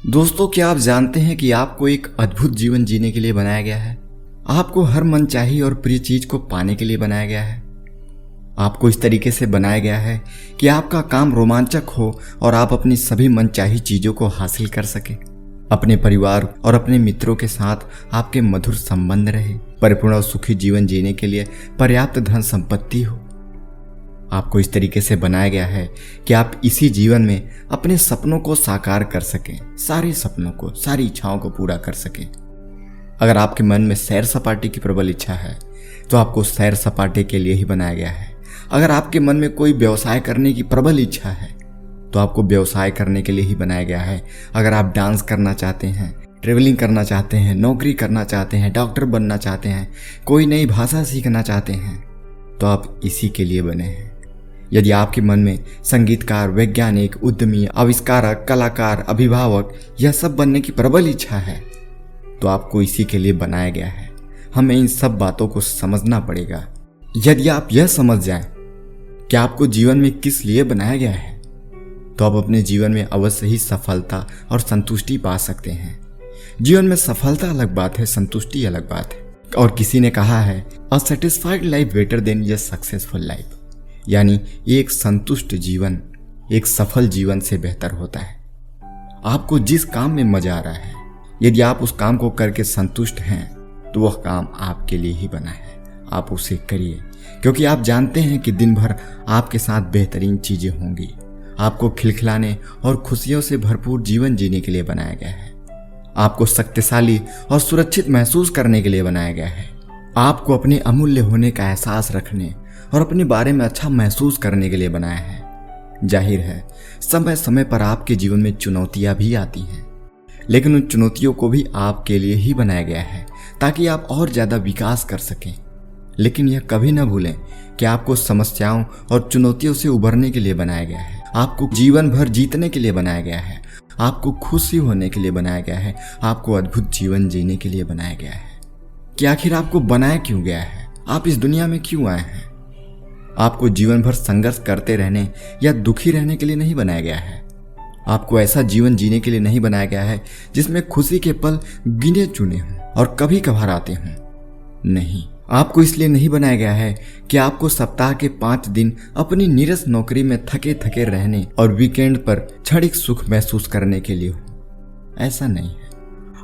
दोस्तों, क्या आप जानते हैं कि आपको एक अद्भुत जीवन जीने के लिए बनाया गया है। आपको हर मनचाही और प्रिय चीज को पाने के लिए बनाया गया है। आपको इस तरीके से बनाया गया है कि आपका काम रोमांचक हो और आप अपनी सभी मनचाही चीजों को हासिल कर सके। अपने परिवार और अपने मित्रों के साथ आपके मधुर संबंध रहे। परिपूर्ण और सुखी जीवन जीने के लिए पर्याप्त धन संपत्ति हो। आपको इस तरीके से बनाया गया है कि आप इसी जीवन में अपने सपनों को साकार कर सकें, सारे सपनों को, सारी इच्छाओं को पूरा कर सकें। अगर आपके मन में सैर सपाटे की प्रबल इच्छा है तो आपको सैर सपाटे के लिए ही बनाया गया है। अगर आपके मन में कोई व्यवसाय करने की प्रबल इच्छा है तो आपको व्यवसाय करने के लिए ही बनाया गया है। अगर आप डांस करना चाहते हैं, ट्रेवलिंग करना चाहते हैं, नौकरी करना चाहते हैं, डॉक्टर बनना चाहते हैं, कोई नई भाषा सीखना चाहते हैं तो आप इसी के लिए बने हैं। यदि आपके मन में संगीतकार, वैज्ञानिक, उद्यमी, आविष्कारक, कलाकार, अभिभावक यह सब बनने की प्रबल इच्छा है तो आपको इसी के लिए बनाया गया है। हमें इन सब बातों को समझना पड़ेगा। यदि आप यह समझ जाएं कि आपको जीवन में किस लिए बनाया गया है तो आप अपने जीवन में अवश्य ही सफलता और संतुष्टि पा सकते हैं। जीवन में सफलता अलग बात है, संतुष्टि अलग बात है। और किसी ने कहा है, a satisfied life better than a successful life, यानी एक संतुष्ट जीवन एक सफल जीवन से बेहतर होता है। आपको जिस काम में मजा आ रहा है, यदि आप उस काम को करके संतुष्ट हैं तो वह काम आपके लिए ही बना है। आप उसे करिए, क्योंकि आप जानते हैं कि दिन भर आपके साथ बेहतरीन चीजें होंगी। आपको खिलखिलाने और खुशियों से भरपूर जीवन जीने के लिए बनाया गया है। आपको शक्तिशाली और सुरक्षित महसूस करने के लिए बनाया गया है। आपको अपने अमूल्य होने का एहसास रखने और अपने बारे में अच्छा महसूस करने के लिए बनाया है। जाहिर है, समय समय पर आपके जीवन में चुनौतियां भी आती हैं, लेकिन उन चुनौतियों को भी आपके लिए ही बनाया गया है ताकि आप और ज्यादा विकास कर सकें। लेकिन यह कभी न भूलें कि आपको समस्याओं और चुनौतियों से उबरने के लिए बनाया गया है। आपको जीवन भर जीतने के लिए बनाया गया है। आपको खुशी होने के लिए बनाया गया है। आपको अद्भुत जीवन जीने के लिए बनाया गया है। कि आखिर आपको बनाया क्यों गया है? आप इस दुनिया में क्यों आए हैं? आपको जीवन भर संघर्ष करते रहने या दुखी रहने के लिए नहीं बनाया गया है। आपको ऐसा जीवन जीने के लिए नहीं बनाया गया है जिसमें खुशी के पल गिने चुने हों और कभी कभार आते हों। नहीं, आपको इसलिए नहीं बनाया गया है कि आपको सप्ताह के 5 दिन अपनी नीरस नौकरी में थके थके रहने और वीकेंड पर क्षणिक सुख महसूस करने के लिए हो। ऐसा नहीं है।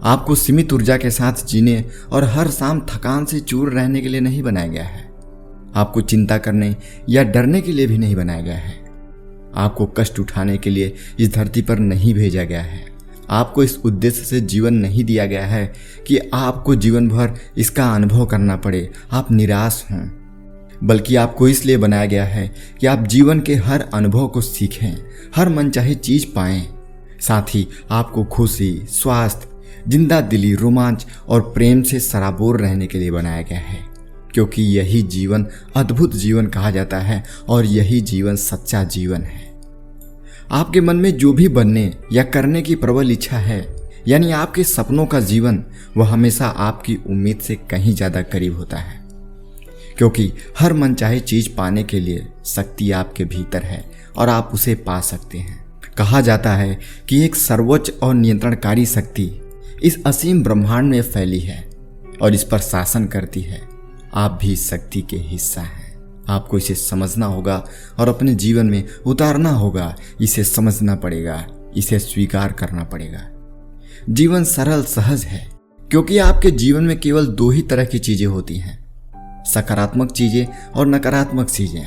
आपको सीमित ऊर्जा के साथ जीने और हर शाम थकान से चूर रहने के लिए नहीं बनाया गया है। आपको चिंता करने या डरने के लिए भी नहीं बनाया गया है। आपको कष्ट उठाने के लिए इस धरती पर नहीं भेजा गया है। आपको इस उद्देश्य से जीवन नहीं दिया गया है कि आपको जीवन भर इसका अनुभव करना पड़े, आप निराश हों, बल्कि आपको इसलिए बनाया गया है कि आप जीवन के हर अनुभव को सीखें, हर मनचाही चीज पाएं। साथ ही आपको खुशी, स्वास्थ्य, जिंदा दिली, रोमांच और प्रेम से सराबोर रहने के लिए बनाया गया है, क्योंकि यही जीवन अद्भुत जीवन कहा जाता है और यही जीवन सच्चा जीवन है। आपके मन में जो भी बनने या करने की प्रबल इच्छा है, यानी आपके सपनों का जीवन, वह हमेशा आपकी उम्मीद से कहीं ज्यादा करीब होता है, क्योंकि हर मनचाही चीज पाने के लिए शक्ति आपके भीतर है और आप उसे पा सकते हैं। कहा जाता है कि एक सर्वोच्च और नियंत्रणकारी शक्ति इस असीम ब्रह्मांड में फैली है और इस पर शासन करती है। आप भी इस शक्ति के हिस्सा हैं। आपको इसे समझना होगा और अपने जीवन में उतारना होगा। इसे समझना पड़ेगा, इसे स्वीकार करना पड़ेगा। जीवन सरल सहज है, क्योंकि आपके जीवन में केवल 2 ही तरह की चीजें होती हैं, सकारात्मक चीजें और नकारात्मक चीजें।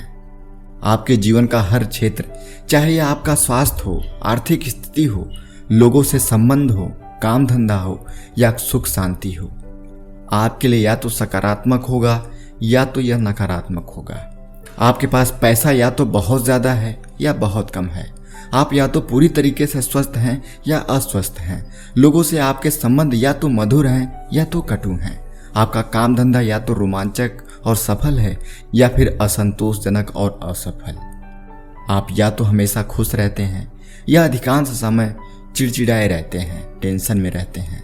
आपके जीवन का हर क्षेत्र, चाहे यह आपका स्वास्थ्य हो, आर्थिक स्थिति हो, लोगों से संबंध हो, काम धंधा हो या सुख शांति हो, आपके लिए या तो सकारात्मक होगा या तो यह नकारात्मक होगा। आपके पास पैसा या तो बहुत ज्यादा है या बहुत कम है। आप या तो पूरी तरीके से स्वस्थ हैं या अस्वस्थ हैं। लोगों से आपके संबंध या तो मधुर हैं या तो कटु हैं। आपका काम धंधा या तो रोमांचक और सफल है या फिर असंतोषजनक और असफल। आप या तो हमेशा खुश रहते हैं या अधिकांश समय चिड़चिड़ाए रहते हैं, टेंशन में रहते हैं।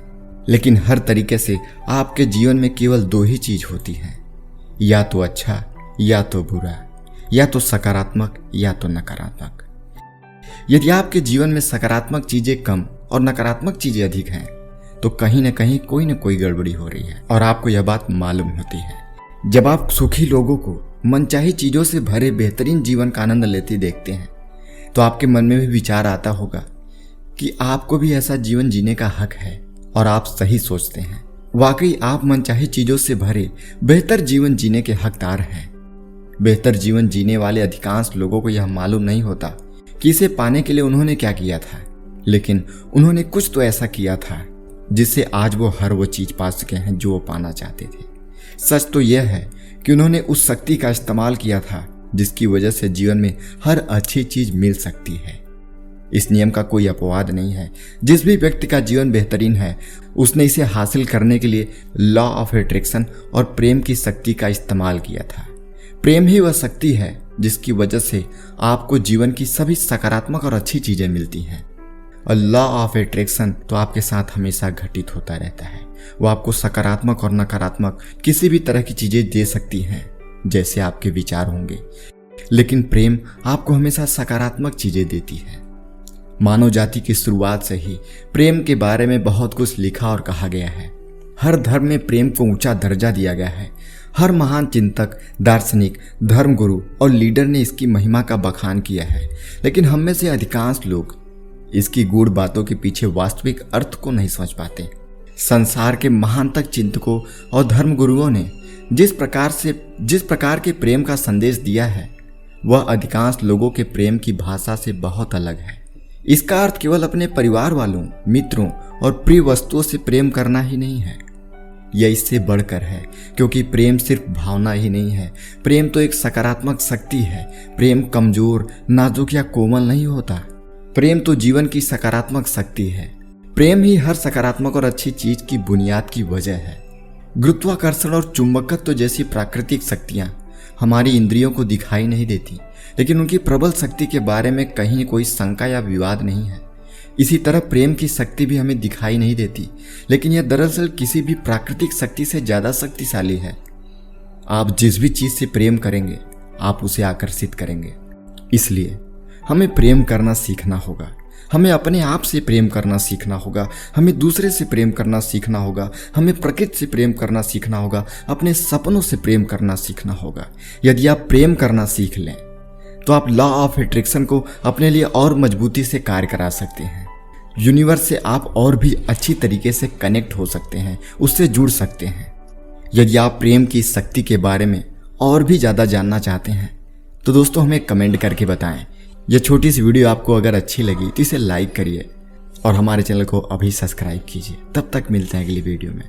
लेकिन हर तरीके से आपके जीवन में केवल 2 ही चीज होती हैं, या तो अच्छा या तो बुरा, या तो सकारात्मक या तो नकारात्मक। यदि आपके जीवन में सकारात्मक चीजें कम और नकारात्मक चीजें अधिक हैं तो कहीं ना कहीं कोई ना कोई गड़बड़ी हो रही है और आपको यह बात मालूम होती है। जब आप सुखी लोगों को मनचाही चीजों से भरे बेहतरीन जीवन का आनंद लेते देखते हैं तो आपके मन में भी विचार आता होगा कि आपको भी ऐसा जीवन जीने का हक है और आप सही सोचते हैं। वाकई आप मनचाही चीजों से भरे बेहतर जीवन जीने के हकदार हैं। बेहतर जीवन जीने वाले अधिकांश लोगों को यह मालूम नहीं होता कि इसे पाने के लिए उन्होंने क्या किया था, लेकिन उन्होंने कुछ तो ऐसा किया था जिससे आज वो हर वो चीज पा सके हैं जो वो पाना चाहते थे। सच तो यह है कि उन्होंने उस शक्ति का इस्तेमाल किया था जिसकी वजह से जीवन में हर अच्छी चीज मिल सकती है। इस नियम का कोई अपवाद नहीं है। जिस भी व्यक्ति का जीवन बेहतरीन है उसने इसे हासिल करने के लिए लॉ ऑफ अट्रैक्शन और प्रेम की शक्ति का इस्तेमाल किया था। प्रेम ही वह शक्ति है जिसकी वजह से आपको जीवन की सभी सकारात्मक और अच्छी चीजें मिलती हैं। और लॉ ऑफ अट्रैक्शन तो आपके साथ हमेशा घटित होता रहता है। वो आपको सकारात्मक और नकारात्मक किसी भी तरह की चीजें दे सकती हैं जैसे आपके विचार होंगे, लेकिन प्रेम आपको हमेशा सकारात्मक चीजें देती है। मानव जाति की शुरुआत से ही प्रेम के बारे में बहुत कुछ लिखा और कहा गया है। हर धर्म में प्रेम को ऊंचा दर्जा दिया गया है। हर महान चिंतक, दार्शनिक, धर्मगुरु और लीडर ने इसकी महिमा का बखान किया है, लेकिन हम में से अधिकांश लोग इसकी गूढ़ बातों के पीछे वास्तविक अर्थ को नहीं समझ पाते। संसार के महानतम चिंतकों और धर्मगुरुओं ने जिस प्रकार के प्रेम का संदेश दिया है वह अधिकांश लोगों के प्रेम की भाषा से बहुत अलग है। इसका अर्थ केवल अपने परिवार वालों, मित्रों और प्रिय वस्तुओं से प्रेम करना ही नहीं है। यह इससे बढ़कर है, क्योंकि प्रेम सिर्फ भावना ही नहीं है। प्रेम तो एक सकारात्मक शक्ति है। प्रेम कमजोर, नाजुक या कोमल नहीं होता। प्रेम तो जीवन की सकारात्मक शक्ति है। प्रेम ही हर सकारात्मक और अच्छी चीज की बुनियाद की वजह है। गुरुत्वाकर्षण और चुंबकत्व जैसी प्राकृतिक शक्तियां हमारी इंद्रियों को दिखाई नहीं देती, लेकिन उनकी प्रबल शक्ति के बारे में कहीं कोई शंका या विवाद नहीं है। इसी तरह प्रेम की शक्ति भी हमें दिखाई नहीं देती, लेकिन यह दरअसल किसी भी प्राकृतिक शक्ति से ज्यादा शक्तिशाली है। आप जिस भी चीज से प्रेम करेंगे आप उसे आकर्षित करेंगे। इसलिए हमें प्रेम करना सीखना होगा। हमें अपने आप से प्रेम करना सीखना होगा। हमें दूसरे से प्रेम करना सीखना होगा। हमें प्रकृति से प्रेम करना सीखना होगा। अपने सपनों से प्रेम करना सीखना होगा। यदि आप प्रेम करना सीख लें तो आप लॉ ऑफ अट्रैक्शन को अपने लिए और मजबूती से कार्य करा सकते हैं। यूनिवर्स से आप और भी अच्छी तरीके से कनेक्ट हो सकते हैं, उससे जुड़ सकते हैं। यदि आप प्रेम की शक्ति के बारे में और भी ज़्यादा जानना चाहते हैं तो दोस्तों हमें कमेंट करके बताएं। यह छोटी सी वीडियो आपको अगर अच्छी लगी तो इसे लाइक करिए और हमारे चैनल को अभी सब्सक्राइब कीजिए। तब तक मिलते हैं अगली वीडियो में।